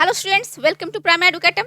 Hello students, welcome to Prime Educatum.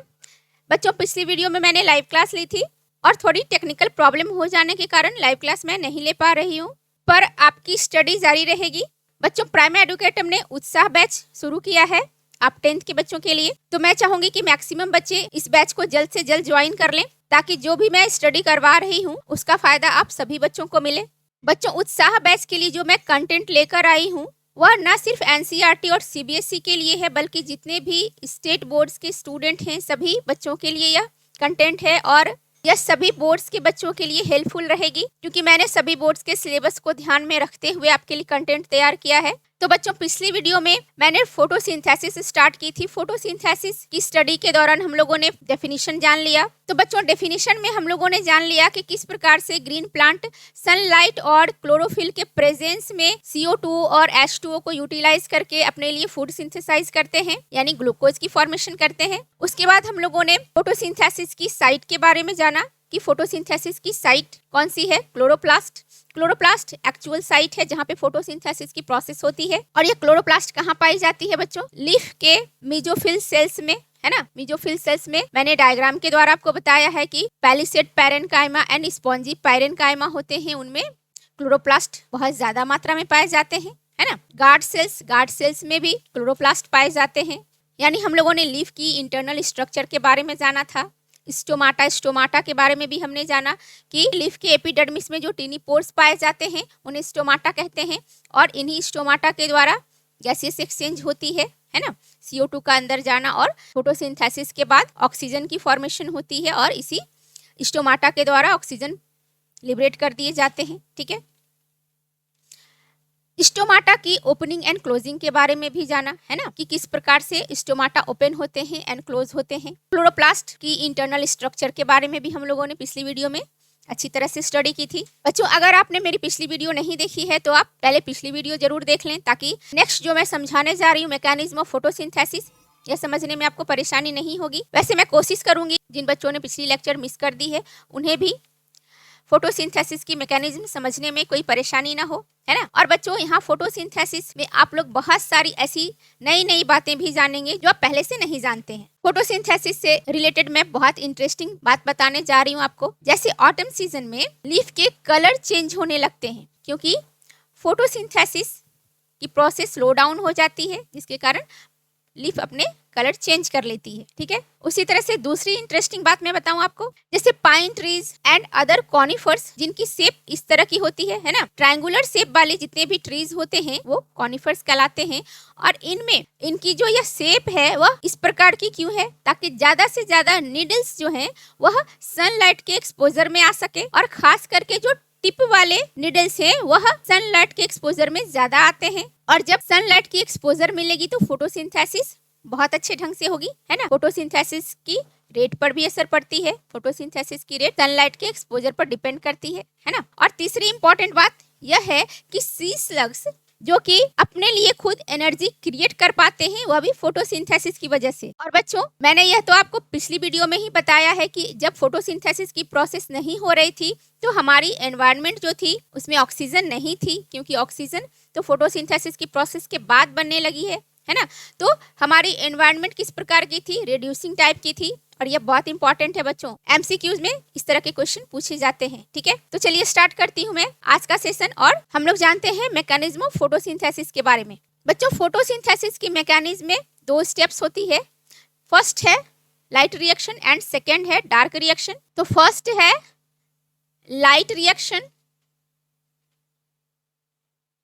बच्चों, पिछली video में मैंने लाइव क्लास ली थी और थोड़ी टेक्निकल प्रॉब्लम हो जाने के कारण लाइव क्लास मैं नहीं ले पा रही हूँ, पर आपकी स्टडी जारी रहेगी। बच्चों, प्राइम एडुकेटम ने उत्साह बैच शुरू किया है आप 10th के बच्चों के लिए। तो मैं चाहूंगी कि मैक्सिमम बच्चे इस बैच को जल्द से जल्द ज्वाइन कर लें, ताकि जो भी मैं स्टडी करवा रही हूँ उसका फायदा आप सभी बच्चों को मिले। बच्चों, उत्साह बैच के लिए जो मैं कंटेंट लेकर आई हूँ वह न सिर्फ एनसीईआरटी और सीबीएसई के लिए है, बल्कि जितने भी स्टेट बोर्ड्स के स्टूडेंट हैं सभी बच्चों के लिए यह कंटेंट है और यह सभी बोर्ड्स के बच्चों के लिए हेल्पफुल रहेगी, क्योंकि मैंने सभी बोर्ड्स के सिलेबस को ध्यान में रखते हुए आपके लिए कंटेंट तैयार किया है। तो बच्चों, पिछली वीडियो में मैंने फोटोसिंथेसिस स्टार्ट की थी। फोटोसिंथेसिस की स्टडी के दौरान हम लोगों ने डेफिनेशन जान लिया। तो बच्चों, डेफिनेशन में हम लोगों ने जान लिया कि किस प्रकार से ग्रीन प्लांट सनलाइट और क्लोरोफिल के प्रेजेंस में CO2 और H2O को यूटिलाइज करके अपने लिए फूड सिंथेसाइज करते हैं, यानी ग्लूकोज की फॉर्मेशन करते हैं। उसके बाद हम लोगों ने फोटोसिंथेसिस की साइट के बारे में जाना कि फोटोसिंथेसिस की साइट कौन सी है। क्लोरोप्लास्ट। क्लोरोप्लास्ट एक्चुअल साइट है जहाँ पे फोटोसिंथेसिस की प्रोसेस होती है। और ये क्लोरोप्लास्ट कहाँ पाई जाती है बच्चों? लीफ के मीजोफिल सेल्स में, है ना। मीजोफिल सेल्स में मैंने डायग्राम के द्वारा आपको बताया है कि palisade parenchyma and spongy parenchyma होते हैं, उनमें क्लोरोप्लास्ट बहुत ज्यादा मात्रा में पाए जाते हैं, है ना। गार्ड सेल्स में भी क्लोरोप्लास्ट पाए जाते हैं। यानी हम लोगों ने लीफ की इंटरनल स्ट्रक्चर के बारे में जाना था। स्टोमाटा के बारे में भी हमने जाना कि लीफ के एपिडर्मिस में जो टिनी पोर्स पाए जाते हैं उन्हें स्टोमाटा कहते हैं, और इन्हीं स्टोमाटा के द्वारा गैसियस एक्सचेंज होती है ना। CO2 का अंदर जाना और फोटोसिंथेसिस के बाद ऑक्सीजन की फॉर्मेशन होती है और इसी स्टोमाटा के द्वारा ऑक्सीजन लिबरेट कर दिए जाते हैं, ठीक है। स्टोमाटा की ओपनिंग एंड क्लोजिंग के बारे में भी जाना, है ना, कि किस प्रकार से स्टोमाटा ओपन होते हैं एंड क्लोज होते हैं। क्लोरोप्लास्ट की इंटरनल स्ट्रक्चर के बारे में भी हम लोगों ने पिछली वीडियो में अच्छी तरह से स्टडी की थी। बच्चों, अगर आपने मेरी पिछली वीडियो नहीं देखी है तो आप पहले पिछली वीडियो जरूर देख लें, ताकि नेक्स्ट जो मैं समझाने जा रही हूँ मैकेनिज्म ऑफ फोटोसिंथेसिस, यह समझने में आपको परेशानी नहीं होगी। वैसे मैं कोशिश करूंगी जिन बच्चों ने पिछली लेक्चर मिस कर दी है उन्हें भी फोटोसिंथेसिस की मैकेनिज्म समझने में कोई परेशानी ना हो, है ना। और बच्चों, यहाँ फोटोसिंथेसिस में आप लोग बहुत सारी ऐसी नई नई बातें भी जानेंगे जो आप पहले से नहीं जानते हैं। फोटोसिंथेसिस से रिलेटेड मैं बहुत इंटरेस्टिंग बात बताने जा रही हूँ आपको। जैसे ऑटम सीजन में लीफ के कलर चेंज होने लगते हैं, क्योंकि फोटोसिंथेसिस की प्रोसेस स्लो डाउन हो जाती है, जिसके कारण लीफ अपने कलर चेंज कर लेती है, ठीक है। उसी तरह से दूसरी इंटरेस्टिंग बात मैं बताऊं आपको, जैसे pine trees and other conifers जिनकी शेप इस तरह की होती है ना। ट्रायंगुलर शेप वाले जितने भी ट्रीज होते हैं वो कॉनिफर्स कहलाते हैं, और इनमें इनकी जो यह शेप है वह इस प्रकार की क्यों है? ताकि ज्यादा से ज्यादा नीडल्स जो हैं वह सनलाइट के एक्सपोजर में आ सके, और खास करके जो टिप वाले नीडल्स हैं वह सनलाइट के एक्सपोजर में ज्यादा आते हैं। और जब सनलाइट की एक्सपोजर मिलेगी तो फोटोसिंथेसिस बहुत अच्छे ढंग से होगी, है ना। फोटोसिंथेसिस की रेट पर भी असर पड़ती है। फोटोसिंथेसिस की रेट सनलाइट के एक्सपोजर पर डिपेंड करती है ना। और तीसरी इंपॉर्टेंट बात यह है कि सी स्लग्स जो कि अपने लिए खुद एनर्जी क्रिएट कर पाते हैं, वह भी फोटोसिंथेसिस की वजह से। और बच्चों, मैंने यह तो आपको पिछली वीडियो में ही बताया है कि जब फोटोसिंथेसिस की प्रोसेस नहीं हो रही थी तो हमारी एनवायरनमेंट जो थी उसमें ऑक्सीजन नहीं थी, क्योंकि ऑक्सीजन तो फोटोसिंथेसिस की प्रोसेस के बाद बनने लगी है ना। तो हमारी एनवायरनमेंट किस प्रकार की थी? रिड्यूसिंग टाइप की थी, और यह बहुत इंपॉर्टेंट है बच्चों। MCQs में इस तरह के क्वेश्चन पूछे जाते हैं, ठीक है। तो चलिए स्टार्ट करती हूँ मैं आज का सेशन, और हम लोग जानते हैं मैकेनिज्म ऑफ फोटोसिंथेसिस के बारे में। बच्चों, फोटोसिंथेसिस की मैकेनिज्म में 2 स्टेप्स होती है। फर्स्ट है लाइट रिएक्शन एंड सेकेंड है डार्क रिएक्शन। तो फर्स्ट है लाइट रिएक्शन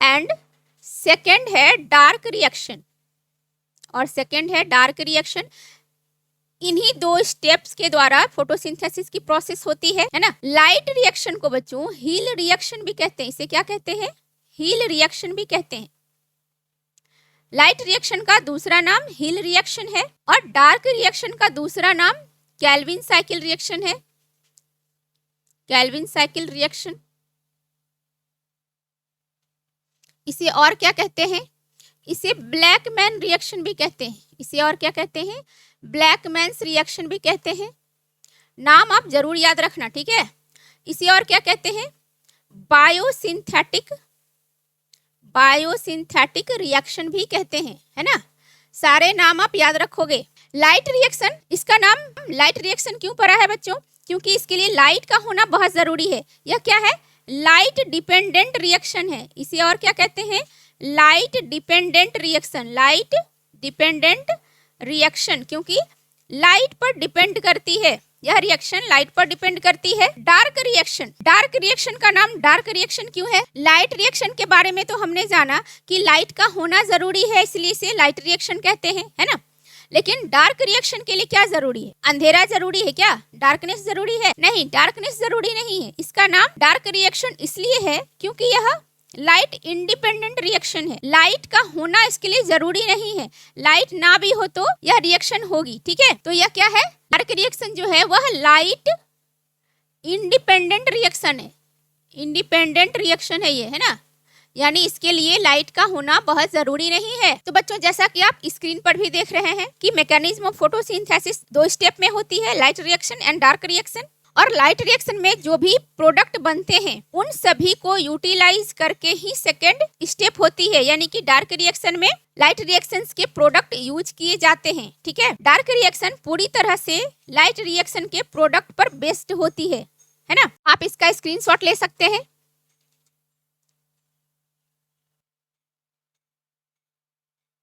एंड सेकेंड है डार्क रिएक्शन, और सेकेंड है डार्क रिएक्शन। इन्हीं 2 स्टेप्स के द्वारा फोटोसिंथेसिस की प्रोसेस होती है ना। लाइट रिएक्शन को बच्चों हील रिएक्शन भी कहते हैं। इसे क्या कहते हैं? हील रिएक्शन भी कहते हैं। लाइट रिएक्शन का दूसरा नाम हील रिएक्शन है, और डार्क रिएक्शन का दूसरा नाम कैल्विन साइकिल रिएक्शन है। Calvin cycle reaction. इसे और क्या कहते हैं? इसे ब्लैकमैन रिएक्शन भी कहते हैं। इसे और क्या कहते हैं? ब्लैकमैन्स रिएक्शन भी कहते हैं। नाम आप जरूर याद रखना, ठीक है। इसे और क्या कहते हैं? बायोसिंथेटिक रिएक्शन भी कहते हैं, है ना। सारे नाम आप याद रखोगे। लाइट रिएक्शन, इसका नाम लाइट रिएक्शन क्यों पड़ा है बच्चों? क्योंकि इसके लिए लाइट का होना बहुत जरूरी है। यह क्या है? लाइट डिपेंडेंट रिएक्शन है। इसे और क्या कहते हैं? Light dependent reaction. Light dependent reaction, क्योंकि लाइट पर डिपेंड करती है। यह रिएक्शन लाइट पर डिपेंड करती है। डार्क रिएक्शन, डार्क रिएक्शन का नाम डार्क रिएक्शन क्यों है? लाइट रिएक्शन के बारे में तो हमने जाना कि लाइट का होना जरूरी है, इसलिए इसे लाइट रिएक्शन कहते हैं, है ना। लेकिन डार्क रिएक्शन के लिए क्या जरूरी है? अंधेरा जरूरी है क्या? डार्कनेस जरूरी है? नहीं, डार्कनेस जरूरी नहीं है। इसका नाम डार्क रिएक्शन इसलिए है क्योंकि यह लाइट इंडिपेंडेंट रिएक्शन है। लाइट का होना इसके लिए जरूरी नहीं है। लाइट ना भी हो तो यह रिएक्शन होगी, ठीक है। तो यह क्या है? डार्क रिएक्शन जो है वह लाइट इंडिपेंडेंट रिएक्शन है। इंडिपेंडेंट रिएक्शन है ये, है ना। यानी इसके लिए लाइट का होना बहुत जरूरी नहीं है। तो बच्चों, जैसा कि आप स्क्रीन पर भी देख रहे हैं कि मैकेनिज्म ऑफ फोटोसिंथेसिस 2 स्टेप में होती है, light reaction and dark reaction. और लाइट रिएक्शन में जो भी प्रोडक्ट बनते हैं उन सभी को यूटिलाइज करके ही सेकेंड स्टेप होती है। यानी कि डार्क रिएक्शन में लाइट रिएक्शंस के प्रोडक्ट यूज किए जाते हैं, ठीक है। डार्क रिएक्शन पूरी तरह से लाइट रिएक्शन के प्रोडक्ट पर बेस्ड होती है ना। आप इसका स्क्रीनशॉट ले सकते हैं।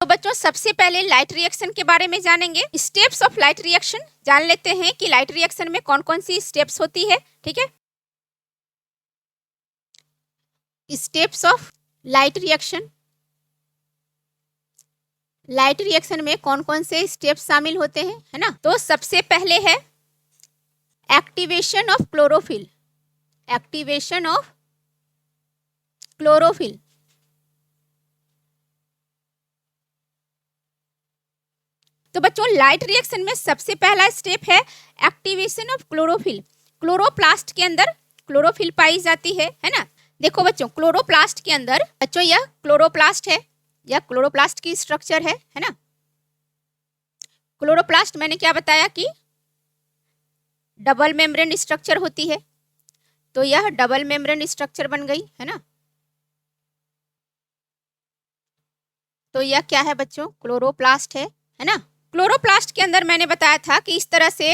तो बच्चों, सबसे पहले लाइट रिएक्शन के बारे में जानेंगे। स्टेप्स ऑफ लाइट रिएक्शन जान लेते हैं कि लाइट रिएक्शन में कौन कौन सी स्टेप्स होती है, ठीक है। Steps of light reaction, light reaction में कौन कौन से स्टेप्स शामिल होते हैं, है ना। तो सबसे पहले है activation of chlorophyll. Activation of chlorophyll. तो बच्चों, लाइट रिएक्शन में सबसे पहला स्टेप है एक्टिवेशन ऑफ क्लोरोफिल। क्लोरोप्लास्ट के अंदर क्लोरोफिल पाई जाती है ना। देखो बच्चों, क्लोरोप्लास्ट के अंदर, बच्चों यह क्लोरोप्लास्ट है, यह क्लोरोप्लास्ट की स्ट्रक्चर है ना। क्लोरोप्लास्ट मैंने क्या बताया कि डबल मेम्ब्रेन स्ट्रक्चर होती है। तो यह डबल मेम्ब्रेन स्ट्रक्चर बन गई, है ना। तो यह क्या है बच्चों? क्लोरोप्लास्ट है ना। क्लोरोप्लास्ट के अंदर मैंने बताया था कि इस तरह से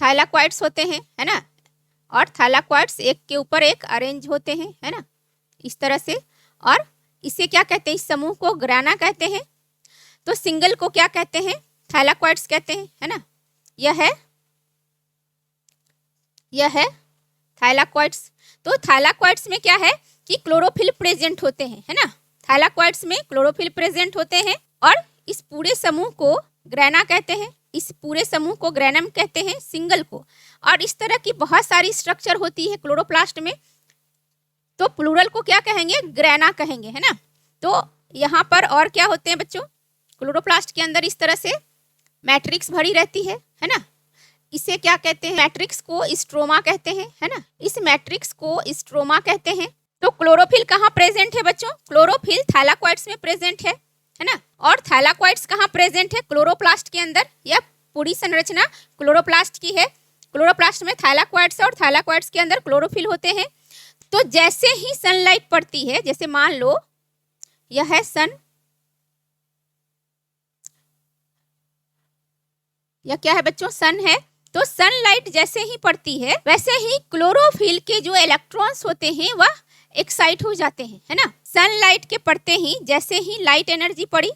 थाइलाक्वाइड्स होते हैं, है ना। और थाइलाक्वाइड्स एक के ऊपर एक अरेंज होते हैं, है ना, इस तरह से। और इसे क्या कहते हैं? इस समूह को ग्राना कहते हैं। तो सिंगल को क्या कहते हैं? थाइलाक्वाइड्स कहते हैं, है ना। यह है थाइलाक्वाइड्स। तो थाइलाक्वाइड्स में क्या है कि क्लोरोफिल प्रेजेंट होते हैं, है ना। थाइलाक्वाइड्स में क्लोरोफिल प्रेजेंट होते हैं और इस पूरे समूह को ग्रेना कहते हैं। इस पूरे समूह को ग्रेनम कहते हैं, सिंगल को। और इस तरह की बहुत सारी स्ट्रक्चर होती है क्लोरोप्लास्ट में। तो प्लूरल को क्या कहेंगे? ग्रेना कहेंगे, है ना। तो यहाँ पर और क्या होते हैं बच्चों? क्लोरोप्लास्ट के अंदर इस तरह से मैट्रिक्स भरी रहती है ना। इसे क्या कहते हैं? मैट्रिक्स को स्ट्रोमा कहते हैं, है ना। इस मैट्रिक्स को स्ट्रोमा कहते हैं। तो क्लोरोफिल कहाँ प्रेजेंट है बच्चों? क्लोरोफिल थाइलाक्वाइड्स में प्रेजेंट है ना। और थाइलाक्वाइड्स कहाँ प्रेजेंट है? क्लोरोप्लास्ट के अंदर। यह पूरी संरचना क्लोरोप्लास्ट की है। क्लोरोप्लास्ट में थाइलाक्वाइड्स और थाइलाक्वाइड्स के अंदर क्लोरोफिल होते हैं। तो जैसे ही सनलाइट पड़ती है, जैसे मान लो यह है सन, यह क्या है बच्चों? सन है। तो सनलाइट जैसे ही पड़ती है वैसे ही क्लोरोफिल के जो इलेक्ट्रॉन्स होते हैं वह एक्साइट हो जाते हैं, है ना। सनलाइट के पड़ते ही, जैसे ही लाइट एनर्जी पड़ी,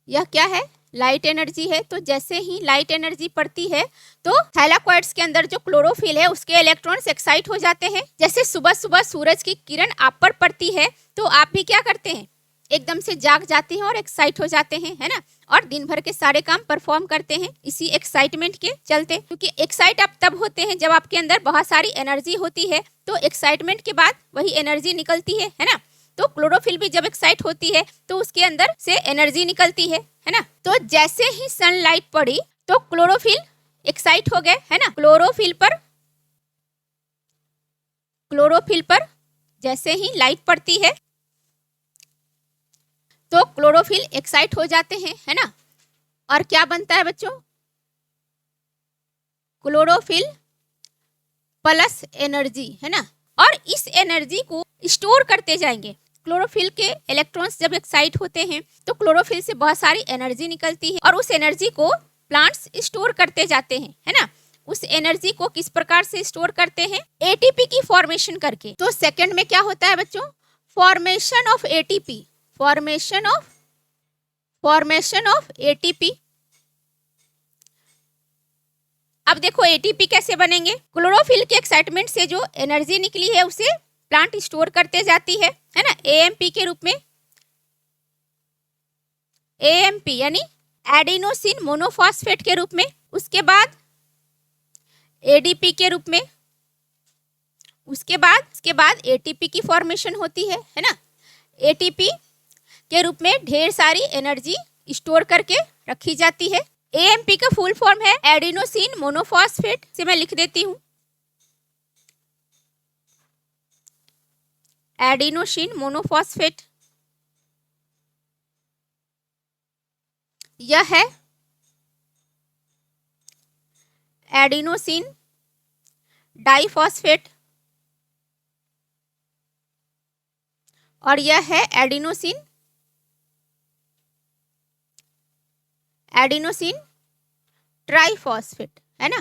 यह क्या है? लाइट एनर्जी है। तो जैसे ही लाइट एनर्जी पड़ती है तो थाइलाक्वाइड्स के अंदर जो क्लोरोफिल है उसके इलेक्ट्रॉन्स एक्साइट हो जाते हैं। जैसे सुबह सुबह सूरज की किरण आप पर पड़ती है तो आप भी क्या करते हैं? एकदम से जाग जाते हैं और एक्साइट हो जाते हैं, है ना। और दिन भर के सारे काम परफॉर्म करते हैं इसी एक्साइटमेंट के चलते। क्योंकि एक्साइट आप तब होते हैं जब आपके अंदर बहुत सारी एनर्जी होती है। तो एक्साइटमेंट के बाद वही एनर्जी निकलती है ना। तो क्लोरोफिल भी जब एक्साइट होती है तो उसके अंदर से एनर्जी निकलती है ना। तो जैसे ही सनलाइट पड़ी तो क्लोरोफिल एक्साइट हो गए, है ना। क्लोरोफिल पर जैसे ही लाइट पड़ती है तो क्लोरोफिल एक्साइट हो जाते हैं, है ना। और क्या बनता है बच्चों? क्लोरोफिल प्लस एनर्जी, है ना। और इस एनर्जी को स्टोर करते जाएंगे। क्लोरोफिल के इलेक्ट्रॉन्स जब एक्साइट होते हैं तो क्लोरोफिल से बहुत सारी एनर्जी निकलती है और उस एनर्जी को प्लांट्स स्टोर करते जाते हैं, है ना। उस एनर्जी को किस प्रकार से स्टोर करते हैं? एटीपी की फॉर्मेशन करके। तो सेकंड में क्या होता है बच्चों? Formation of ATP, formation of ATP. अब देखो एटीपी कैसे बनेंगे? क्लोरोफिल के एक्साइटमेंट से जो एनर्जी निकली है उसे प्लांट स्टोर करते जाती है ना, एएमपी के रूप में। एएमपी यानी एडिनोसिन मोनोफॉस्फेट के रूप में। उसके बाद एडीपी के रूप में। उसके बाद एटीपी की फॉर्मेशन होती है ना। एटीपी के रूप में ढेर सारी एनर्जी स्टोर करके रखी जाती है। एएमपी का फुल फॉर्म है एडिनोसिन मोनोफॉस्फेट, से मैं लिख देती हूँ एडिनोसिन मोनोफॉस्फेट। यह है एडिनोसिन डाइफॉस्फेट और यह है एडिनोसिन ट्राइफॉस्फेट, है ना।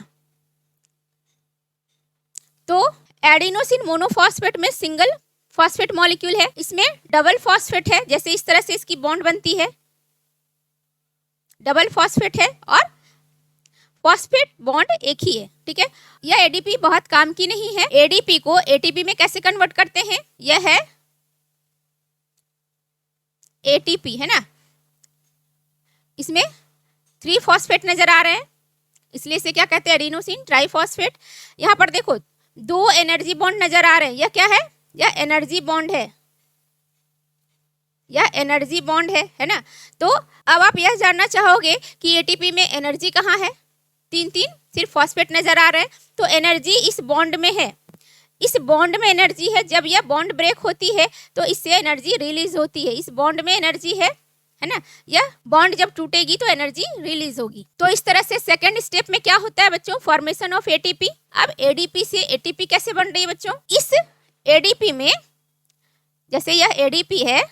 तो एडिनोसिन मोनोफॉस्फेट में सिंगल फॉस्फेट मॉलिक्यूल है, इसमें डबल फॉस्फेट है, जैसे इस तरह से इसकी बॉन्ड बनती है, डबल फॉस्फेट है और फॉस्फेट बॉन्ड एक ही है, ठीक है। यह एडीपी बहुत काम की नहीं है। एडीपी को एटीपी में कैसे कन्वर्ट करते हैं? यह है एटीपी, है ना। इसमें 3 फॉस्फेट नजर आ रहे हैं, इसलिए इसे क्या कहते हैं? Adenosine triphosphate. यहाँ पर देखो 2 एनर्जी बॉन्ड नजर आ रहे हैं। यह क्या है? यह एनर्जी बॉन्ड है, यह एनर्जी बॉन्ड है ना। तो अब आप यह जानना चाहोगे कि एटीपी में एनर्जी कहाँ है? 3 सिर्फ फॉस्फेट नजर आ रहे हैं, तो एनर्जी इस बॉन्ड में है। इस बॉन्ड में एनर्जी है। जब यह बॉन्ड ब्रेक होती है तो इससे एनर्जी रिलीज होती है। इस बॉन्ड में एनर्जी है ना। यह बॉन्ड जब टूटेगी तो एनर्जी रिलीज होगी। तो इस तरह से सेकंड स्टेप में क्या होता है बच्चों? Formation of ATP. अब एडीपी से एटीपी कैसे बन रही है बच्चों? इस एडीपी में, जैसे यह एडीपी है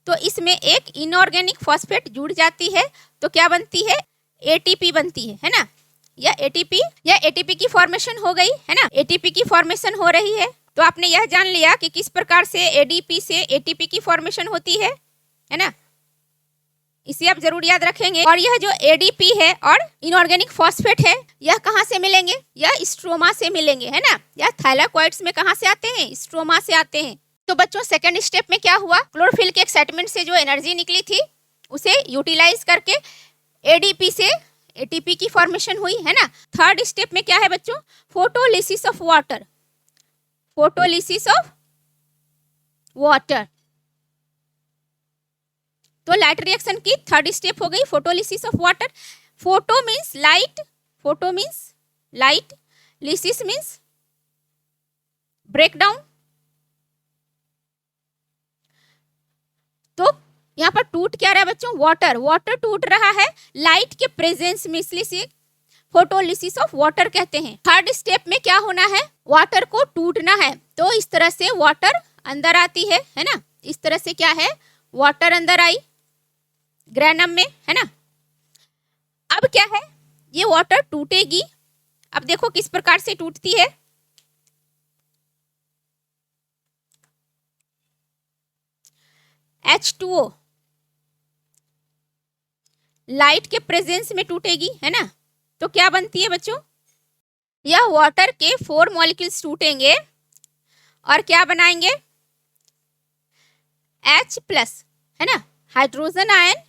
तो इसमें एक इनऑर्गेनिक फॉस्फेट जुड़ जाती है, तो क्या बनती है? एटीपी बनती है ना। यह एटीपी की फॉर्मेशन हो गई, है ना। एटीपी की फॉर्मेशन हो रही है, तो आपने यह जान लिया कि किस प्रकार से एडीपी से एटीपी की फॉर्मेशन होती है ना। इसे आप जरूर याद रखेंगे। और यह जो एडीपी है और इनऑर्गेनिक फॉस्फेट है, यह कहाँ से मिलेंगे? यह स्ट्रोमा से मिलेंगे, है ना। यह थाइलाकोइड्स में कहाँ से आते हैं? स्ट्रोमा से आते हैं। तो बच्चों सेकंड स्टेप में क्या हुआ? क्लोरोफिल के एक्साइटमेंट से जो एनर्जी निकली थी उसे यूटिलाइज करके एडीपी से एटीपी की फॉर्मेशन हुई, है ना। थर्ड स्टेप में क्या है बच्चों? Photolysis of water, photolysis of water. तो लाइट रिएक्शन की थर्ड स्टेप हो गई photolysis of water. Photo means light, photo means light, lysis means breakdown. तो यहाँ पर टूट क्या रहा है बच्चों? वाटर, वाटर टूट रहा है लाइट के प्रेजेंस में, इसलिए से फोटोलिसिस ऑफ वाटर कहते हैं। थर्ड स्टेप में क्या होना है? वाटर को टूटना है। तो इस तरह से वाटर अंदर आती है ना। इस तरह से क्या है? वाटर अंदर आई ग्रैनम में, है ना। अब क्या है? ये वाटर टूटेगी। अब देखो किस प्रकार से टूटती है। H2O लाइट के प्रेजेंस में टूटेगी, है ना। तो क्या बनती है बच्चों? यह वाटर के 4 मॉलिक्यूल्स टूटेंगे और क्या बनाएंगे? H+, है ना, हाइड्रोजन आयन।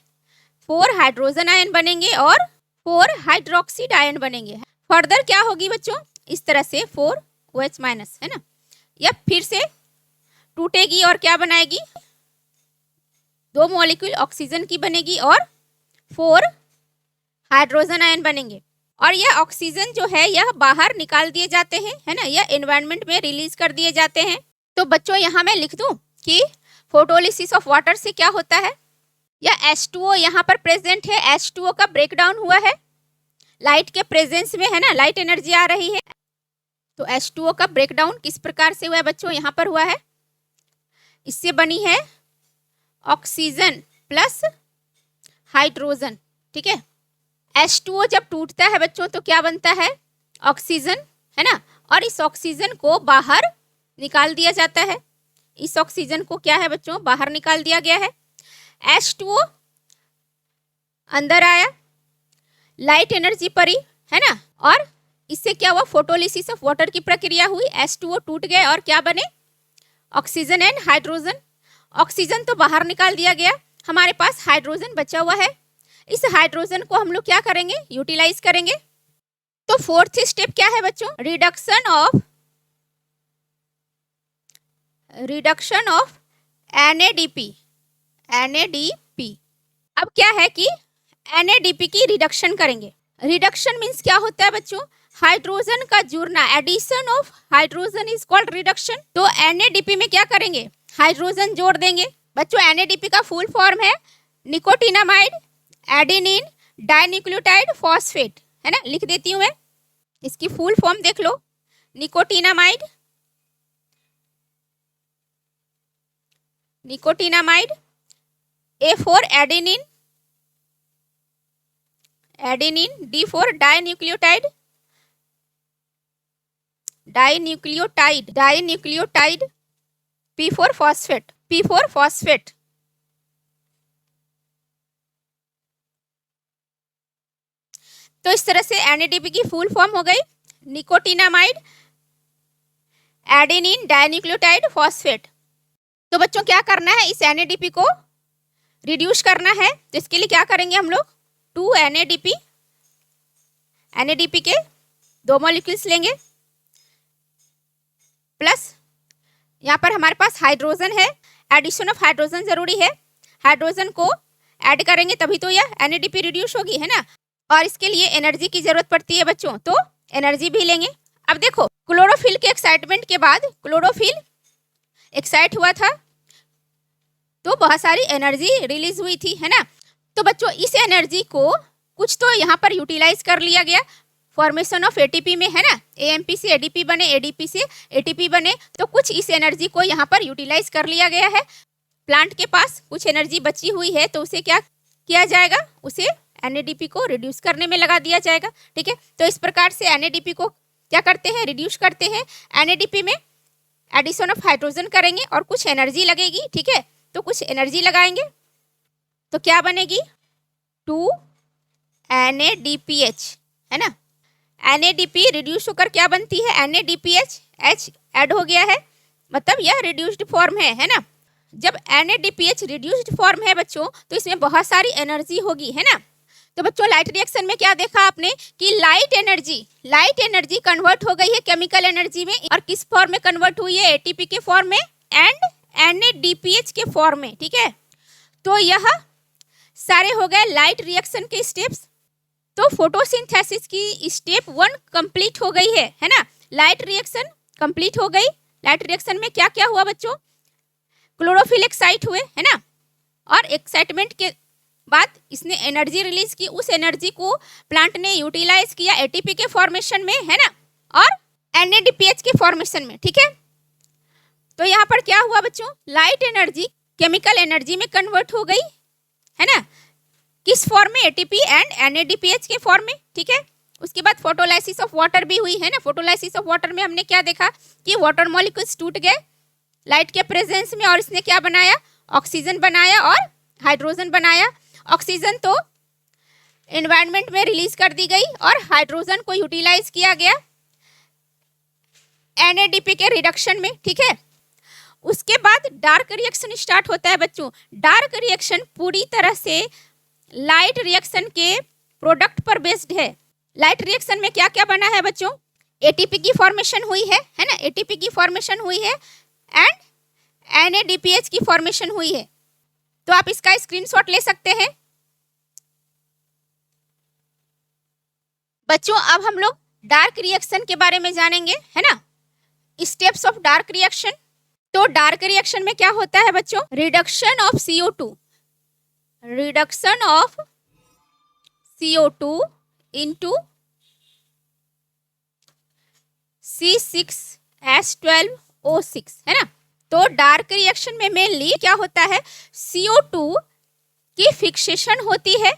4 हाइड्रोजन आयन बनेंगे और 4 हाइड्रोक्साइड आयन बनेंगे। फर्दर क्या होगी बच्चों? इस तरह से 4OH-, है ना। यह फिर से टूटेगी और क्या बनाएगी? 2 मॉलिक्यूल ऑक्सीजन की बनेगी और 4 हाइड्रोजन आयन बनेंगे। और यह ऑक्सीजन जो है यह बाहर निकाल दिए जाते हैं, है ना। यह एनवायरनमेंट में रिलीज कर दिए जाते हैं। तो बच्चों यहाँ मैं लिख दूं कि फोटोलिसिस ऑफ वाटर से क्या होता है? यह H2O यहाँ पर प्रेजेंट है। H2O का ब्रेकडाउन हुआ है लाइट के प्रेजेंस में, है ना। लाइट एनर्जी आ रही है। तो H2O का ब्रेकडाउन किस प्रकार से हुआ है बच्चों? यहाँ पर हुआ है इससे बनी है ऑक्सीजन प्लस हाइड्रोजन, ठीक है। H2O जब टूटता है बच्चों तो क्या बनता है, ऑक्सीजन, है ना। और इस ऑक्सीजन को बाहर निकाल दिया जाता है, इस ऑक्सीजन को क्या है बच्चों, बाहर निकाल दिया गया है। H2O अंदर आया, लाइट एनर्जी पड़ी, है ना, और इससे क्या हुआ, फोटोलिसिस ऑफ वाटर की प्रक्रिया हुई, H2O टूट गए और क्या बने, ऑक्सीजन एंड हाइड्रोजन। ऑक्सीजन तो बाहर निकाल दिया गया, हमारे पास हाइड्रोजन बचा हुआ है। इस हाइड्रोजन को हम लोग क्या करेंगे, यूटिलाइज करेंगे। तो फोर्थ स्टेप क्या है बच्चों, रिडक्शन ऑफ NADP। अब क्या है कि NADP की रिडक्शन करेंगे। रिडक्शन मीन्स क्या होता है बच्चों, हाइड्रोजन का जुड़ना, addition of hydrogen is called reduction. तो NADP में क्या करेंगे, हाइड्रोजन जोड़ देंगे। बच्चों NADP का फुल फॉर्म है निकोटिनामाइड एडेनिन डाइन्यूक्लियोटाइड फॉस्फेट, है ना, लिख देती हूं मैं, इसकी फुल फॉर्म देख लो, nicotinamide A for adenine, D for dinucleotide, P for phosphate. तो इस तरह से NADP की फुल फॉर्म हो गई निकोटिनामाइड एडेनिन डाइन्यूक्लियोटाइड फॉस्फेट। तो बच्चों क्या करना है, इस NADP को रिड्यूस करना है। तो इसके लिए क्या करेंगे हम लोग, 2 NADP के 2 मॉलिक्यूल्स लेंगे, प्लस यहाँ पर हमारे पास हाइड्रोजन है, एडिशन ऑफ हाइड्रोजन जरूरी है, हाइड्रोजन को ऐड करेंगे तभी तो यह NADP रिड्यूस होगी, है ना। और इसके लिए एनर्जी की जरूरत पड़ती है बच्चों, तो एनर्जी भी लेंगे। अब देखो, क्लोरोफिल के एक्साइटमेंट के बाद क्लोरोफिल एक्साइट हुआ था तो बहुत सारी एनर्जी रिलीज हुई थी, है ना। तो बच्चों इस एनर्जी को कुछ तो यहाँ पर यूटिलाइज कर लिया गया फॉर्मेशन ऑफ ATP में, है ना, AMP से ADP बने, ADP से ATP बने, तो कुछ इस एनर्जी को यहाँ पर यूटिलाइज कर लिया गया है। प्लांट के पास कुछ एनर्जी बची हुई है तो उसे क्या किया जाएगा, उसे NADP को रिड्यूस करने में लगा दिया जाएगा, ठीक है। तो इस प्रकार से NADP को क्या करते हैं, रिड्यूस करते हैं। NADP में एडिशन ऑफ हाइड्रोजन करेंगे और कुछ एनर्जी लगेगी, ठीक है। तो कुछ एनर्जी लगाएंगे तो क्या बनेगी, 2 NADPH, है ना। NADP रिड्यूस होकर क्या बनती है, NADPH, H ऐड हो गया है, मतलब यह रिड्यूस्ड फॉर्म है ना। जब NADPH रिड्यूस्ड फॉर्म है बच्चों तो इसमें बहुत सारी एनर्जी होगी, है ना। तो बच्चों लाइट रिएक्शन में क्या देखा आपने कि लाइट एनर्जी कन्वर्ट हो गई है केमिकल एनर्जी में, और किस फॉर्म में कन्वर्ट हुई है, ATP के फॉर्म में एंड NADPH के फॉर्म में, ठीक है। तो यह सारे हो गए लाइट रिएक्शन के स्टेप्स। तो फोटोसिंथेसिस की स्टेप 1 कंप्लीट हो गई है ना। लाइट रिएक्शन कंप्लीट हो गई। लाइट रिएक्शन में क्या क्या हुआ बच्चों, क्लोरोफिल एक्साइट हुए, है ना, और एक्साइटमेंट के बाद इसने एनर्जी रिलीज की, उस एनर्जी को प्लांट ने यूटिलाइज किया ATP के फॉर्मेशन में, है ना, और NADPH के फॉर्मेशन में, ठीक है। तो यहाँ पर क्या हुआ बच्चों, लाइट एनर्जी केमिकल एनर्जी में कन्वर्ट हो गई, है ना, किस फॉर्म में, ATP एंड NADPH के फॉर्म में, ठीक है। उसके बाद फोटोलाइसिस ऑफ वाटर भी हुई, है ना। फोटोलाइसिस ऑफ वाटर में हमने क्या देखा कि वाटर मॉलिक्यूल्स टूट गए लाइट के प्रेजेंस में, और इसने क्या बनाया, ऑक्सीजन बनाया और हाइड्रोजन बनाया। ऑक्सीजन तो एनवायरनमेंट में रिलीज कर दी गई और हाइड्रोजन को यूटिलाइज किया गया NADP के रिडक्शन में, ठीक है। उसके बाद डार्क रिएक्शन स्टार्ट होता है बच्चों। डार्क रिएक्शन पूरी तरह से लाइट रिएक्शन के प्रोडक्ट पर बेस्ड है। लाइट रिएक्शन में क्या क्या बना है बच्चों, ATP की फॉर्मेशन हुई है ना, ATP की फॉर्मेशन हुई है एंड NADPH की फॉर्मेशन हुई है। तो आप इसका स्क्रीनशॉट ले सकते हैं बच्चों। अब हम लोग डार्क रिएक्शन के बारे में जानेंगे, है ना, स्टेप्स ऑफ डार्क रिएक्शन। तो डार्क रिएक्शन में क्या होता है बच्चों, reduction of CO2 into C6H12O6, है ना। तो डार्क रिएक्शन में मेनली क्या होता है, CO2 की फिक्सेशन होती है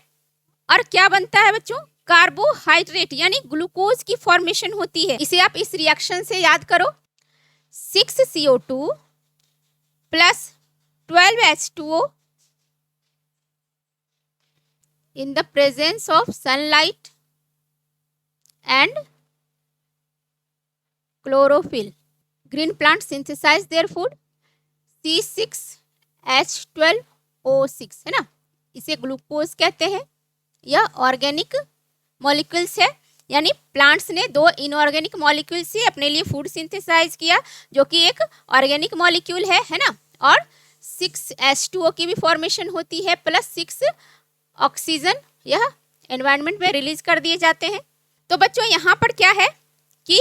और क्या बनता है बच्चों, कार्बोहाइड्रेट यानी ग्लूकोज की फॉर्मेशन होती है। इसे आप इस रिएक्शन से याद करो, 6CO2 plus 12H2O in the presence of sunlight and chlorophyll. Green plants synthesize their food, C6H12O6 है ना, इसे ग्लूकोज कहते हैं। यह ऑर्गेनिक मॉलिक्यूल्स है, यानी प्लांट्स ने दो इनऑर्गेनिक मॉलिक्यूल से अपने लिए फूड सिंथेसाइज किया जो कि एक ऑर्गेनिक मॉलिक्यूल है ना, और 6H2O की भी फॉर्मेशन होती है प्लस 6 ऑक्सीजन, यह एनवायरनमेंट में रिलीज कर दिए जाते हैं। तो बच्चों यहाँ पर क्या है कि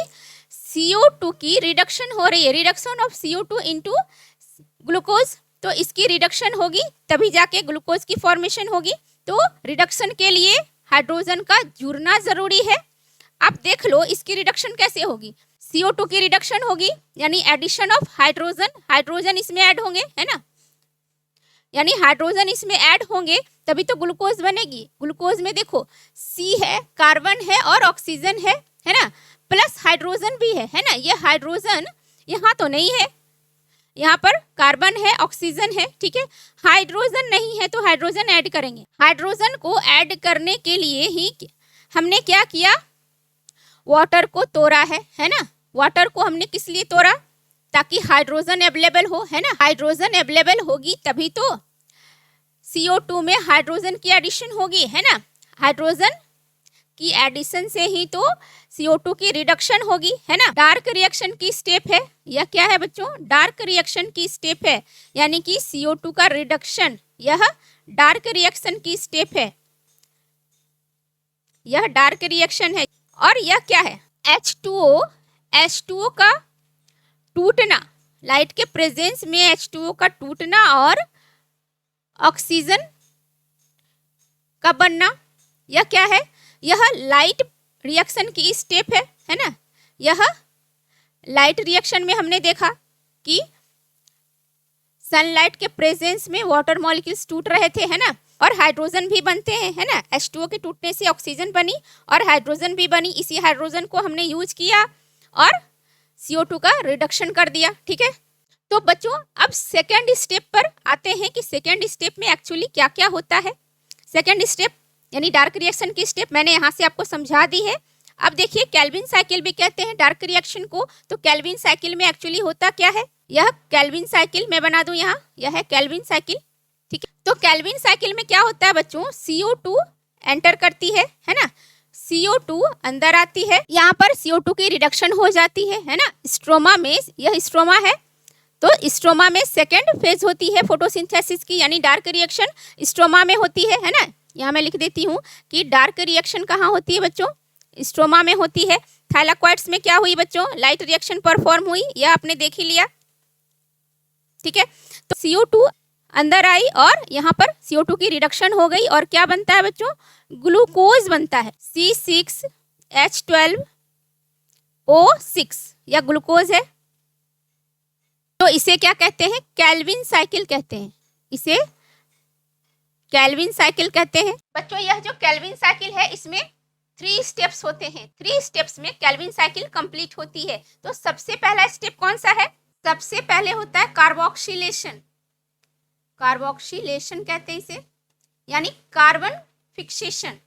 CO2 की रिडक्शन हो रही है, reduction of CO2 into glucose, तो इसकी रिडक्शन होगी तभी जाके ग्लूकोज की फॉर्मेशन होगी। तो रिडक्शन के लिए हाइड्रोजन का जुड़ना जरूरी है। आप देख लो इसकी रिडक्शन कैसे होगी, CO2 की रिडक्शन होगी यानी एडिशन ऑफ हाइड्रोजन, हाइड्रोजन इसमें ऐड होंगे है ना, यानी हाइड्रोजन इसमें ऐड होंगे तभी तो ग्लूकोज बनेगी। ग्लूकोज में देखो C है, कार्बन है और ऑक्सीजन है ना, प्लस हाइड्रोजन भी है ना। ये हाइड्रोजन यहाँ तो नहीं है, यहाँ पर कार्बन है, ऑक्सीजन है, ठीक है। हाइड्रोजन नहीं है तो हाइड्रोजन ऐड करेंगे। हाइड्रोजन को ऐड करने के लिए ही हमने क्या किया, वाटर को तोड़ा है ना। वाटर को हमने किस लिए तोड़ा, ताकि हाइड्रोजन अवेलेबल हो, है ना। हाइड्रोजन अवेलेबल होगी तभी तो CO2 में हाइड्रोजन की एडिशन होगी, है ना। हाइड्रोजन की एडिशन से ही तो CO2 की रिडक्शन होगी, है ना। डार्क रिएक्शन की स्टेप है, यह क्या है बच्चों, डार्क रिएक्शन की स्टेप है, यानी कि CO2 का रिडक्शन, यह डार्क रिएक्शन की स्टेप है, यह डार्क रिएक्शन है। और यह क्या है, H2O का टूटना, लाइट के प्रेजेंस में H2O का टूटना और ऑक्सीजन का बनना, यह क्या है, यह लाइट रिएक्शन की स्टेप है ना। यह लाइट रिएक्शन में हमने देखा कि सनलाइट के प्रेजेंस में वाटर मॉलिक्यूल्स टूट रहे थे, है ना, और हाइड्रोजन भी बनते हैं, है ना। H2O के टूटने से ऑक्सीजन बनी और हाइड्रोजन भी बनी, इसी हाइड्रोजन को हमने यूज किया और CO2 का रिडक्शन कर दिया, ठीक है। तो बच्चों अब सेकेंड स्टेप पर आते हैं कि सेकेंड स्टेप में एक्चुअली क्या क्या होता है। सेकेंड स्टेप यानी डार्क रिएक्शन की स्टेप मैंने यहाँ से आपको समझा दी है। अब देखिए केल्विन साइकिल भी कहते हैं डार्क रिएक्शन को। तो केल्विन साइकिल में एक्चुअली होता क्या है, यह केल्विन साइकिल मैं बना दूं यहाँ, यह है केल्विन साइकिल, ठीक है। तो केल्विन साइकिल में क्या होता है बच्चों, CO2 एंटर करती है ना, CO2 अंदर आती है, यहाँ पर CO2 की रिडक्शन हो जाती है ना। स्ट्रोमा में, यह स्ट्रोमा है, तो स्ट्रोमा में सेकेंड फेज होती है फोटोसिंथेसिस की, यानी डार्क रिएक्शन स्ट्रोमा में होती है ना। यहाँ मैं लिख देती हूँ कि डार्क रिएक्शन कहाँ होती है बच्चों, स्ट्रोमा में होती है। थाइलाकोइड्स में क्या हुई बच्चों, लाइट रिएक्शन परफॉर्म हुई, यह आपने देख ही लिया, ठीक है। तो CO2 अंदर आई और यहाँ पर CO2 की रिडक्शन हो गई और क्या बनता है बच्चों, ग्लूकोज बनता है, C6H12O6, यह ग्लूकोज है। तो इसे क्या कहते हैं, केल्विन साइकिल कहते हैं, इसे केल्विन साइकिल कहते हैं। बच्चों यह जो केल्विन साइकिल है इसमें 3 स्टेप्स होते हैं, 3 स्टेप्स में केल्विन साइकिल कंप्लीट होती है। तो सबसे पहला स्टेप कौन सा है, सबसे पहले होता है कार्बोक्सिलेशन, कार्बोक्सिलेशन कहते हैं इसे, यानी कार्बन फिक्सेशन।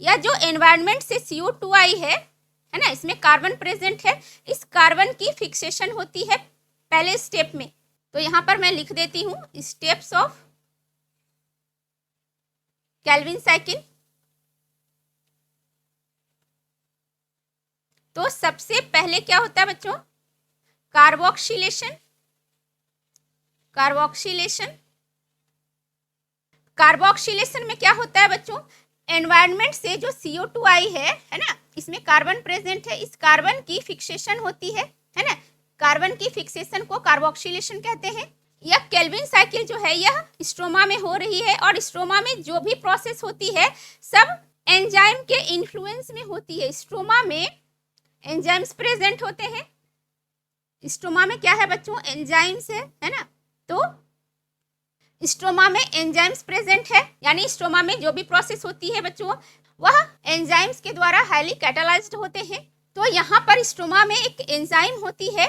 यह जो एनवायरनमेंट से CO2 आई है ना, इसमें कार्बन प्रेजेंट है, इस कार्बन की फिक्सेशन होती है पहले स्टेप में। तो यहाँ पर मैं लिख देती हूँ स्टेप्स ऑफ केल्विन साइकिल। तो सबसे पहले क्या होता है बच्चों, कार्बोक्सिलेशन, कार्बोक्सिलेशन। कार्बोक्सिलेशन में क्या होता है बच्चों, एनवायरनमेंट से जो CO2 आई है ना, इसमें कार्बन प्रेजेंट है, इस कार्बन की फिक्सेशन होती है ना। कार्बन की फिक्सेशन को कार्बोक्सिलेशन कहते हैं। यह केल्विन साइकिल जो है यह स्ट्रोमा में हो रही है और स्ट्रोमा में जो भी प्रोसेस होती है सब एंजाइम के इन्फ्लुएंस में होती है। स्ट्रोमा में एंजाइम्स प्रेजेंट होते हैं स्ट्रोमा में क्या है बच्चों, एंजाइम्स है ना। तो स्ट्रोमा में एंजाइम्स प्रेजेंट है, यानी स्ट्रोमा में जो भी प्रोसेस होती है बच्चों वह एंजाइम्स के द्वारा हाईली कैटालाइज्ड होते हैं। तो यहाँ पर स्ट्रोमा में एक एंजाइम होती है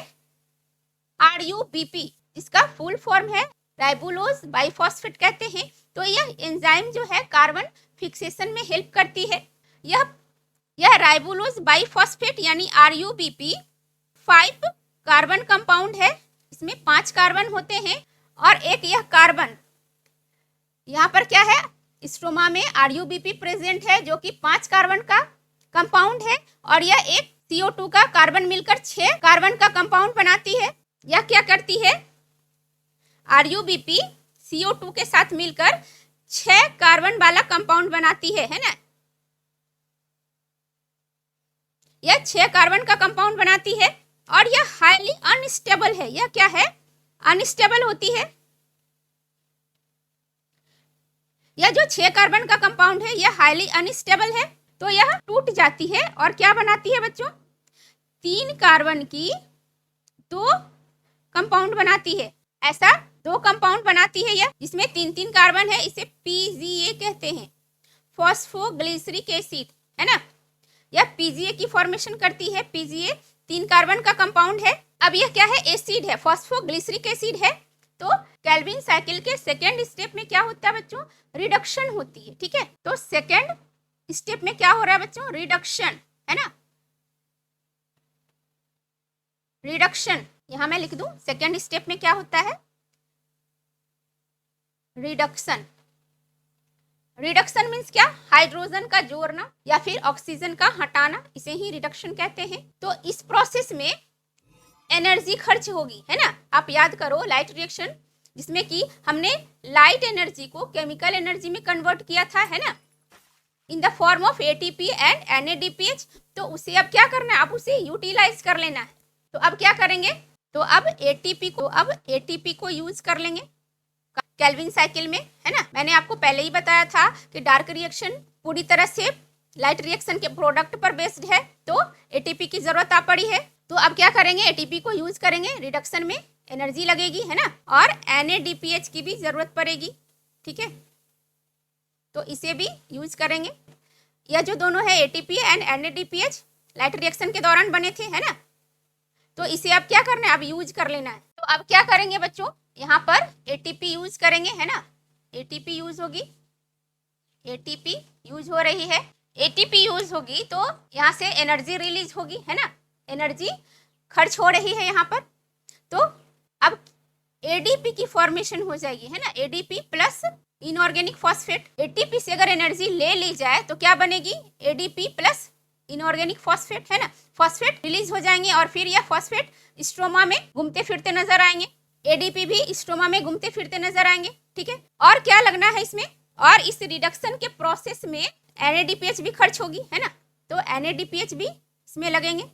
RUBP, इसका फुल फॉर्म है राइबोलोज बाइफॉस्फेट कहते हैं। तो यह एंजाइम जो है कार्बन फिक्सेशन में हेल्प करती है। यह राइबोलोज बाइफॉस्फेट यानी RUBP 5 कार्बन कंपाउंड है, इसमें 5 कार्बन होते हैं और एक यह कार्बन, यहाँ पर क्या है, स्ट्रोमा में RUBP प्रेजेंट है जो कि 5 कार्बन का कंपाउंड है और यह एक CO2 का कार्बन मिलकर 6 कार्बन का कंपाउंड बनाती है। यह क्या करती है, RUBP CO2 के साथ मिलकर 6 कार्बन वाला कंपाउंड बनाती है ना। यह 6 कार्बन का कंपाउंड बनाती है और यह हाईली अनस्टेबल है। यह क्या है, अनस्टेबल होती है। यह जो 6 कार्बन का कंपाउंड है यह हाईली अनस्टेबल है, तो यह टूट जाती है और क्या बनाती है बच्चों, 3 कार्बन की 2 कंपाउंड बनाती है। ऐसा 2 कंपाउंड बनाती है यह, जिसमें 3-3 कार्बन है, इसे PGA कहते हैं, फॉस्फोग्लिसरिक एसिड है ना। यह PGA की फॉर्मेशन करती है। PGA 3 कार्बन का कंपाउंड है। अब यह क्या है, एसिड है, फॉस्फोग्लिसरिक एसिड है। तो केल्विन साइकिल के सेकेंड स्टेप में क्या होता है बच्चों, रिडक्शन होती है। ठीक है, तो सेकेंड स्टेप में क्या हो रहा है बच्चों, रिडक्शन है ना। रिडक्शन यहां मैं लिख दूं, सेकेंड स्टेप में क्या होता है, रिडक्शन। रिडक्शन मीन्स क्या, हाइड्रोजन का जोड़ना या फिर ऑक्सीजन का हटाना, इसे ही रिडक्शन कहते हैं। तो इस प्रोसेस में एनर्जी खर्च होगी है ना। आप याद करो लाइट रिएक्शन, जिसमें कि हमने लाइट एनर्जी को केमिकल एनर्जी में कन्वर्ट किया था है ना, in the form of ATP and NADPH। तो उसे अब क्या करना है, अब उसे यूटिलाइज कर लेना है। तो अब क्या करेंगे, तो अब ATP को यूज कर लेंगे केल्विन साइकिल में है ना। मैंने आपको पहले ही बताया था कि डार्क रिएक्शन पूरी तरह से लाइट रिएक्शन के प्रोडक्ट पर बेस्ड है, तो ATP की जरूरत आ पड़ी है। तो अब क्या करेंगे, ATP को यूज करेंगे, रिडक्शन में एनर्जी लगेगी है ना, और NADPH की भी जरूरत पड़ेगी। ठीक है, तो इसे भी यूज करेंगे। यह जो दोनों है ATP and NADPH light reaction के दौरान बने थे है ना, तो इसे अब क्या करना है, अब यूज कर लेना है। तो अब क्या करेंगे बच्चों, यहाँ पर ATP यूज करेंगे है ना, ATP यूज होगी, ATP यूज हो रही है। ATP यूज होगी तो यहाँ से एनर्जी रिलीज होगी है ना, एनर्जी खर्च हो रही है यहाँ पर। तो अब ADP की फॉर्मेशन हो जाएगी है ना, ADP plus inorganic phosphate. ATP से अगर एनर्जी ले ली जाए तो क्या बनेगी, ADP प्लस इनऑर्गेनिक फॉस्फेट है ना। फॉस्फेट रिलीज हो जाएंगे और फिर यह फॉस्फेट स्ट्रोमा में घूमते फिरते नजर आएंगे, ADP भी स्ट्रोमा में घूमते फिरते नजर आएंगे। ठीक है, और क्या लगना है इसमें, और इस रिडक्शन के प्रोसेस में NADPH भी खर्च होगी है ना, तो NADPH भी इसमें लगेंगे।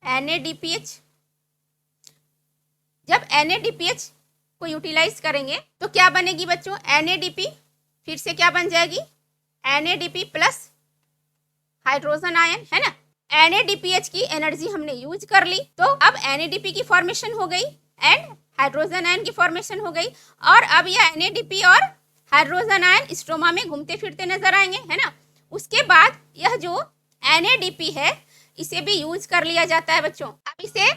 NADPH, जब NADPH को यूटिलाइज करेंगे तो क्या बनेगी बच्चों, NADP फिर से क्या बन जाएगी, NADP प्लस हाइड्रोजन आयन है ना। NADPH की एनर्जी हमने यूज कर ली, तो अब NADP की फॉर्मेशन हो गई एंड हाइड्रोजन आयन की फॉर्मेशन हो गई, और अब यह NADP और हाइड्रोजन आयन स्ट्रोमा में घूमते फिरते नजर आएंगे है ना। उसके बाद यह जो NADP है इसे भी यूज कर लिया जाता है बच्चों। अब इसे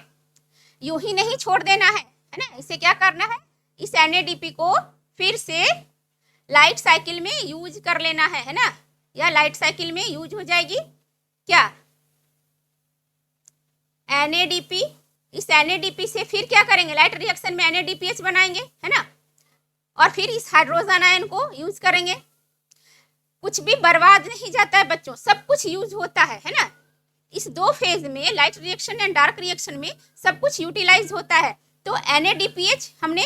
यूं ही नहीं छोड़ देना है ना, इसे क्या करना है, इस NADP को फिर से लाइट साइकिल में यूज कर लेना है ना। यह लाइट साइकिल में यूज हो जाएगी क्या, NADP। इस NADP से फिर क्या करेंगे, लाइट रिएक्शन में NADPH बनाएंगे है ना, और फिर इस हाइड्रोजन आयन को यूज करेंगे। कुछ भी बर्बाद नहीं जाता है बच्चों, सब कुछ यूज होता है ना। इस 2 फेज में light reaction and dark reaction में सब कुछ यूटिलाइज होता है। तो NADPH हमने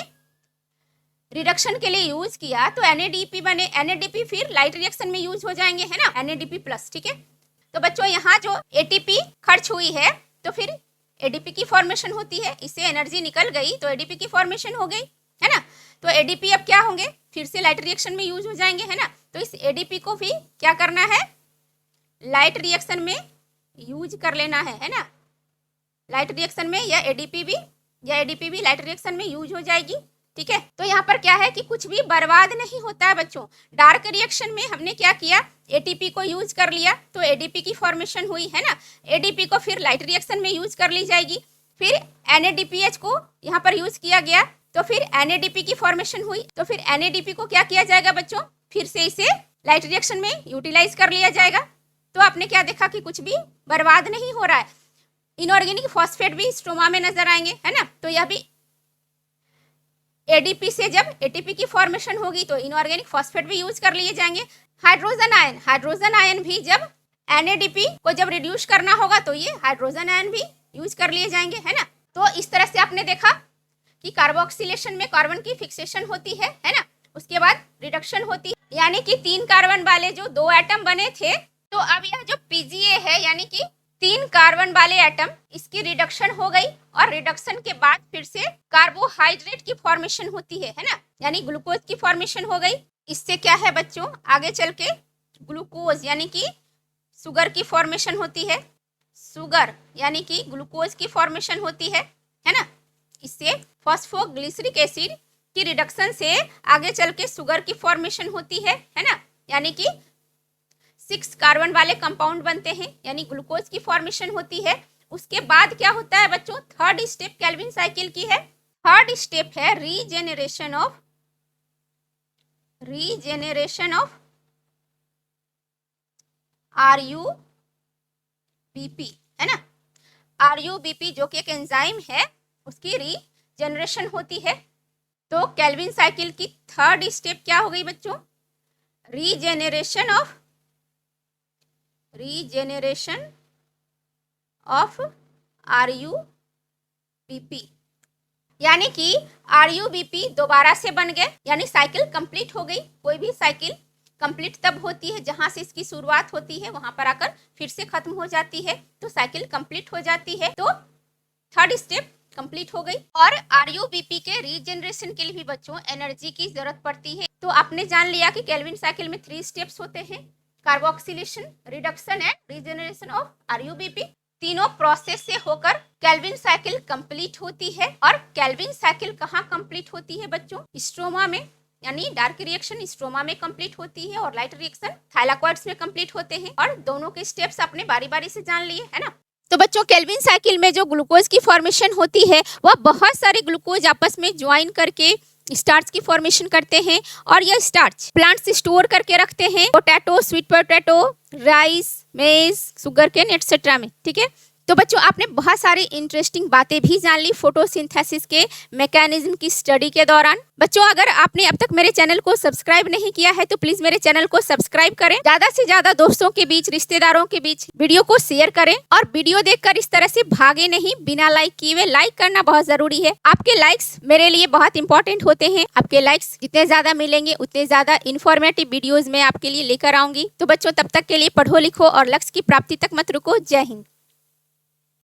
रिडक्शन के लिए यूज किया, तो NADP बने, NADP फिर लाइट रिएक्शन में यूज हो जाएंगे है ना, NADP प्लस। ठीक है, तो बच्चों यहाँ जो ATP खर्च हुई है तो फिर ADP की फॉर्मेशन होती है, इससे एनर्जी निकल गई तो ADP की फॉर्मेशन हो गई है ना। तो ADP अब क्या होंगे, फिर से लाइट रिएक्शन में यूज हो जाएंगे है ना। तो इस ADP को भी क्या करना है, लाइट रिएक्शन में यूज कर लेना है ना। लाइट रिएक्शन में, या एडीपी भी लाइट रिएक्शन में यूज हो जाएगी। ठीक है, तो यहाँ पर क्या है कि कुछ भी बर्बाद नहीं होता है बच्चों। डार्क रिएक्शन में हमने क्या किया, एटीपी को यूज कर लिया तो एडीपी की फॉर्मेशन हुई, है ना। एडीपी को फिर लाइट रिएक्शन में यूज कर ली जाएगी, फिर NADPH को यहाँ पर यूज किया गया तो फिर NADP की फॉर्मेशन हुई, तो फिर NADP को क्या किया जाएगा बच्चों, फिर से इसे लाइट रिएक्शन में यूटिलाइज कर लिया जाएगा। तो आपने क्या देखा कि कुछ भी बर्बाद नहीं हो रहा है। इनऑर्गेनिक फॉस्फेट भी स्ट्रोमा में नजर आएंगे, है ना। तो यह भी एडीपी से जब एटीपी की फॉर्मेशन होगी तो इनऑर्गेनिक फॉस्फेट भी यूज कर लिए जाएंगे। हाइड्रोजन आयन भी जब NADP को जब रिड्यूस करना होगा तो ये हाइड्रोजन आयन भी यूज कर लिए जाएंगे, है ना। तो इस तरह से आपने देखा कि कार्बोक्सिलेशन में कार्बन की फिक्सेशन होती है ना। उसके बाद रिडक्शन होती है, यानी कि 3 कार्बन वाले जो 2 एटम बने थे, तो अब यह जो PGA है यानी कि 3 कार्बन वाले एटम, इसकी रिडक्शन हो गई और रिडक्शन के बाद फिर से कार्बोहाइड्रेट की फॉर्मेशन होती है ना, यानी ग्लूकोज की फॉर्मेशन हो गई। इससे क्या है बच्चों, आगे चल के ग्लूकोज यानी कि शुगर की फॉर्मेशन होती है, शुगर यानी कि ग्लूकोज की फॉर्मेशन होती है ना। इससे फॉस्फोग्लिसरिक एसिड की रिडक्शन से आगे चल के शुगर की फॉर्मेशन होती है ना, यानी कि 6 कार्बन वाले कंपाउंड बनते हैं, यानी ग्लूकोज की फॉर्मेशन होती है। उसके बाद क्या होता है बच्चों, थर्ड स्टेप केल्विन साइकिल की है। थर्ड स्टेप है रीजेनरेशन ऑफ RUBP, है ना। RUBP जो कि एक एंजाइम है, उसकी रीजेनरेशन होती है। तो केल्विन साइकिल की थर्ड स्टेप क्या हो गई बच्चों, रीजेनरेशन ऑफ RUBP, यानी कि RUBP दोबारा से बन गए, यानी साइकिल कंप्लीट हो गई। कोई भी साइकिल कंप्लीट तब होती है जहां से इसकी शुरुआत होती है वहां पर आकर फिर से खत्म हो जाती है, तो साइकिल कंप्लीट हो जाती है। तो थर्ड स्टेप कंप्लीट हो गई। और RUBP के रीजनरेशन के लिए भी बच्चों एनर्जी की जरूरत पड़ती है। तो आपने जान लिया कि केल्विन साइकिल में 3 स्टेप्स होते हैं, carboxylation, reduction and regeneration of RUBP। तीनों प्रोसेस से होकर केल्विन साइकिल कंप्लीट होती है। और केल्विन साइकिल कहाँ कंप्लीट होती है बच्चों, स्ट्रोमा में, यानी डार्क रिएक्शन स्ट्रोमा में कंप्लीट होती है और लाइट रिएक्शन थाइलाकॉइड्स में कंप्लीट होते हैं। और दोनों के स्टेप्स आपने बारी बारी से जान लिए, है ना। तो बच्चों केल्विन साइकिल में जो ग्लूकोज की फॉर्मेशन होती है वह बहुत सारे ग्लूकोज आपस में ज्वाइन करके स्टार्च की फॉर्मेशन करते हैं, और यह स्टार्च प्लांट्स स्टोर करके रखते हैं पोटैटो, स्वीट पोटैटो, राइस, मेज, शुगर केन एटसेट्रा में। ठीक है, तो बच्चों आपने बहुत सारी इंटरेस्टिंग बातें भी जान ली फोटोसिंथेसिस के मैकेनिज्म की स्टडी के दौरान। बच्चों अगर आपने अब तक मेरे चैनल को सब्सक्राइब नहीं किया है तो प्लीज मेरे चैनल को सब्सक्राइब करें, ज्यादा से ज्यादा दोस्तों के बीच, रिश्तेदारों के बीच वीडियो को शेयर करें, और वीडियो देखकर इस तरह से भागे नहीं बिना लाइक किए हुए। लाइक करना बहुत जरूरी है, आपके लाइक्स मेरे लिए बहुत इंपॉर्टेंट होते हैं। आपके लाइक्स जितने ज्यादा मिलेंगे उतने ज्यादा इन्फॉर्मेटिव वीडियोज में आपके लिए लेकर आऊंगी। तो बच्चों तब तक के लिए पढ़ो लिखो और लक्ष्य की प्राप्ति तक मत रुको। जय हिंद।